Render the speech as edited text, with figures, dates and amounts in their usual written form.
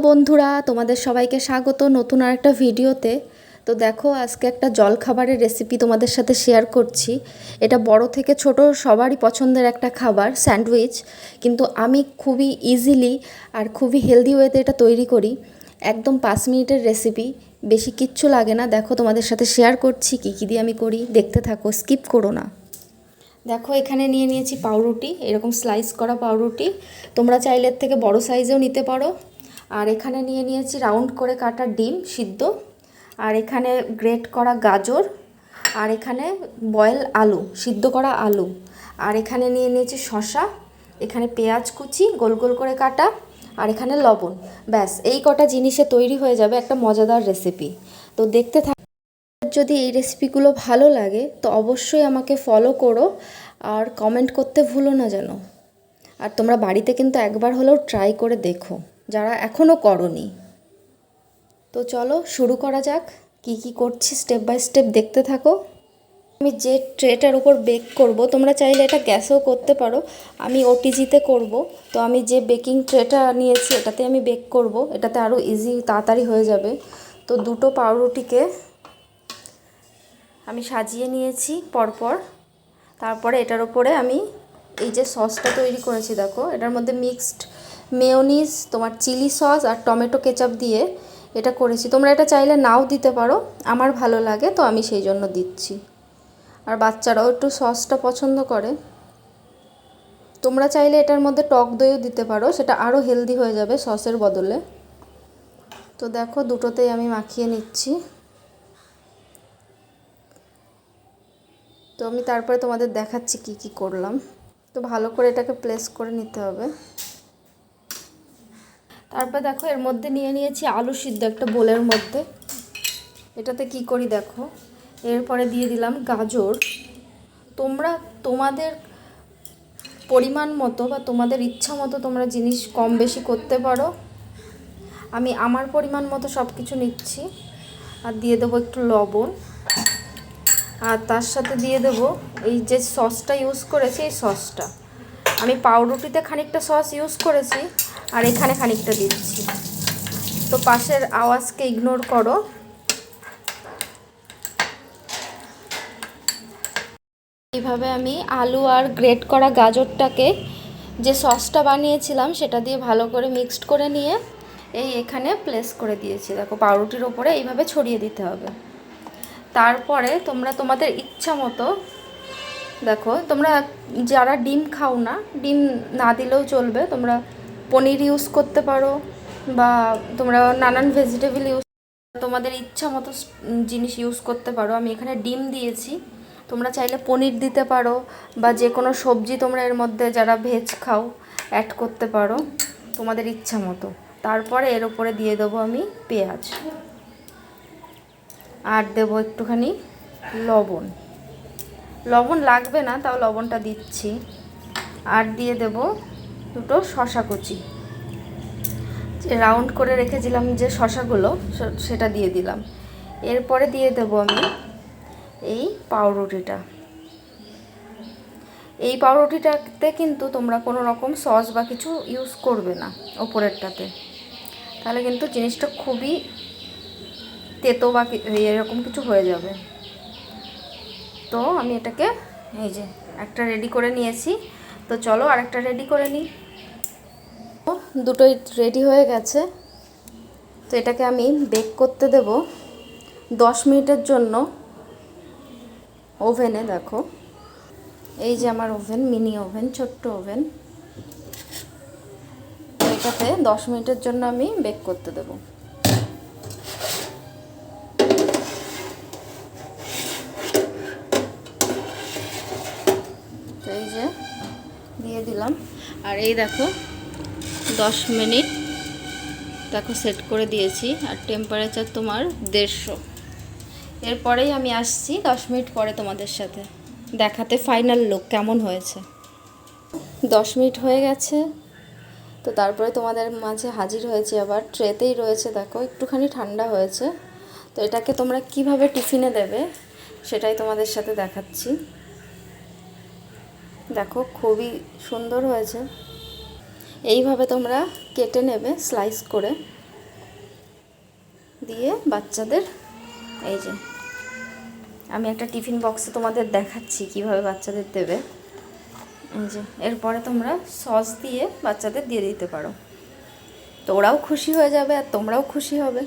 বন্ধুরা, তোমাদের সবাইকে স্বাগত নতুন আরেকটা ভিডিওতে। তো দেখো, আজকে একটা জলখাবারের রেসিপি তোমাদের সাথে শেয়ার করছি। এটা বড় থেকে ছোট সবারই পছন্দের একটা খাবার, স্যান্ডউইচ। কিন্তু আমি খুবই ইজিলি আর খুবই হেলদি ওয়েতে এটা তৈরি করি। একদম 5 মিনিটের রেসিপি, বেশি কিচ্ছু লাগে না। দেখো, তোমাদের সাথে শেয়ার করছি কী কী দিয়ে আমি করি, দেখতে থাকো, স্কিপ করো না। দেখো, এখানে নিয়ে নিয়েছি পাউরুটি, এরকম স্লাইস করা পাউরুটি। তোমরা চাইলে এর থেকে বড় সাইজেও নিতে পারো। আর এখানে নিয়ে নিয়েছি রাউন্ড করে কাটা ডিম সিদ্ধ, আর এখানে গ্রেট করা গাজর, আর এখানে বয়েল আলু, সিদ্ধ করা আলু, আর এখানে নিয়ে নিয়েছি শসা, এখানে পেঁয়াজ কুচি গোল গোল করে কাটা, আর এখানে লবণ। ব্যাস, এই কটা জিনিসে তৈরি হয়ে যাবে একটা মজাদার রেসিপি। তো দেখতে থাক। যদি এই রেসিপিগুলো ভালো লাগে তো অবশ্যই আমাকে ফলো করো আর কমেন্ট করতে ভুলো না যেন। আর তোমরা বাড়িতে কিন্তু একবার হলেও ট্রাই করে দেখো, যারা এখনও করোনি। তো চলো শুরু করা যাক। কি কি করছি স্টেপ বাই স্টেপ দেখতে থাকো। আমি যে ট্রেটার উপর বেক করব, তোমরা চাইলে এটা গ্যাসেও করতে পারো। আমি ওটিজিতে করব, তো আমি যে বেকিং ট্রেটা নিয়েছি এটাতে আমি বেক করব। এটাতে আরও ইজি, তাড়াতাড়ি হয়ে যাবে। তো দুটো পাউরুটিকে আমি সাজিয়ে নিয়েছি পরপর। তারপরে এটার উপরে আমি এই যে সসটা তৈরি করেছি, দেখো এটার মধ্যে মিক্সড মেয়োনিজ, তোমার চিলি সস আর টমেটো কেচাপ দিয়ে এটা করেছি। তোমরা এটা চাইলে নাও দিতে পারো, আমার ভালো লাগে তো আমি সেই জন্য দিচ্ছি। আর বাচ্চারাও একটু সসটা পছন্দ করে। তোমরা চাইলে এটার মধ্যে টক দইও দিতে পারো, সেটা আরও হেলদি হয়ে যাবে সসের বদলে। তো দেখো, দুটোতেই আমি মাখিয়ে নিচ্ছি। তো আমি তারপরে তোমাদের দেখাচ্ছি কি কি করলাম। তো ভালো করে এটাকে প্লেস করে নিতে হবে। তারপর দেখো, এর মধ্যে নিয়ে নিয়েছি আলু সিদ্ধ একটা বোলের মধ্যে। এটাতে কি করি দেখো, এরপরে দিয়ে দিলাম গাজর। তোমরা তোমাদের পরিমাণ মতো বা তোমাদের ইচ্ছা মতো তোমরা জিনিস কম বেশি করতে পারো। আমি আমার পরিমাণ মতো সব কিছু নিচ্ছি। আর দিয়ে দেবো একটু লবণ, আর তার সাথে দিয়ে দেবো এই যে সসটা ইউজ করেছি, এই সসটা আমি পাউরুটিতে খানিকটা সস ইউজ করেছি আর এখানে খানিকটা দিচ্ছি। তো পাশের আওয়াজকে ইগনোর করো। এইভাবে আমি আলু আর গ্রেট করা গাজরটাকে যে সসটা বানিয়েছিলাম সেটা দিয়ে ভালো করে মিক্সড করে নিয়ে এখানে প্লেস করে দিয়েছি। দেখো, পাউরুটির ওপরে এইভাবে ছড়িয়ে দিতে হবে। তারপরে তোমরা তোমাদের ইচ্ছা মতো, দেখো তোমরা যারা ডিম খাও না, ডিম না দিলেও চলবে। তোমরা পনির ইউজ করতে পারো বা তোমরা নানান ভেজিটেবল ইউজ, তোমাদের ইচ্ছা মতো জিনিস ইউজ করতে পারো। আমি এখানে ডিম দিয়েছি, তোমরা চাইলে পনির দিতে পারো বা যে কোনো সবজি তোমরা এর মধ্যে যারা ভেজ খাও অ্যাড করতে পারো তোমাদের ইচ্ছা মতো। তারপরে এর উপরে দিয়ে দেবো আমি পেঁয়াজ, আর দেবো একটুখানি লবণ। লবণ লাগবে না, তাও লবণটা দিচ্ছি। আর দিয়ে দেব দুটো শসা কুচি, যে রাউন্ড করে রেখেছিলাম যে শসাগুলো, সেটা দিয়ে দিলাম। এরপরে দিয়ে দেব আমি এই পাউরুটিটা। এই পাউরুটিটাতে কিন্তু তোমরা কোনো রকম সস বা কিছু ইউজ করবে না ওপরেরটাতে, তাহলে কিন্তু জিনিসটা খুবই তেতো বা এরকম কিছু হয়ে যাবে। তো আমি এটাকে এই যে একটা রেডি করে নিয়েছি। তো চলো আরেকটা রেডি করে নিই। দুটোই রেডি হয়ে গেছে। তো এটাকে আমি বেক করতে দেব 10 মিনিটের জন্য ওভেনে। দেখো, এই যে আমার ওভেন, মিনি ওভেন, ছোট্ট ওভেন। এটাতে 10 মিনিটের জন্য আমি বেক করতে দেব। তো এই যে দিয়ে দিলাম। আর এই দেখো 10 মিনিট দেখো সেট করে দিয়েছি, আর টেম্পারেচার তোমার 150। এরপরেই আমি আসছি 10 মিনিট পরে তোমাদের সাথে দেখাতে ফাইনাল লুক কেমন হয়েছে। 10 মিনিট হয়ে গেছে। তো তারপরে তোমাদের মাঝে হাজির হয়েছি আবার। ট্রেতেই রয়েছে, দেখো একটুখানি ঠান্ডা হয়েছে। তো এটাকে তোমরা কিভাবে টিফিনে দেবে সেটাই তোমাদের সাথে দেখাচ্ছি। দেখো, খুবই সুন্দর হয়েছে। এইভাবে তোমরা কেটে নেবে স্লাইস করে। দিয়ে বাচ্চাদের এই যে আমি একটা টিফিন বক্সে তোমাদের দেখাচ্ছি কিভাবে বাচ্চাদের দেবে। এই যে এরপরে তোমরা সস দিয়ে বাচ্চাদের দিয়ে দিতে পারো, তো ওরাও খুশি হয়ে যাবে আর তোমরাও খুশি হবে।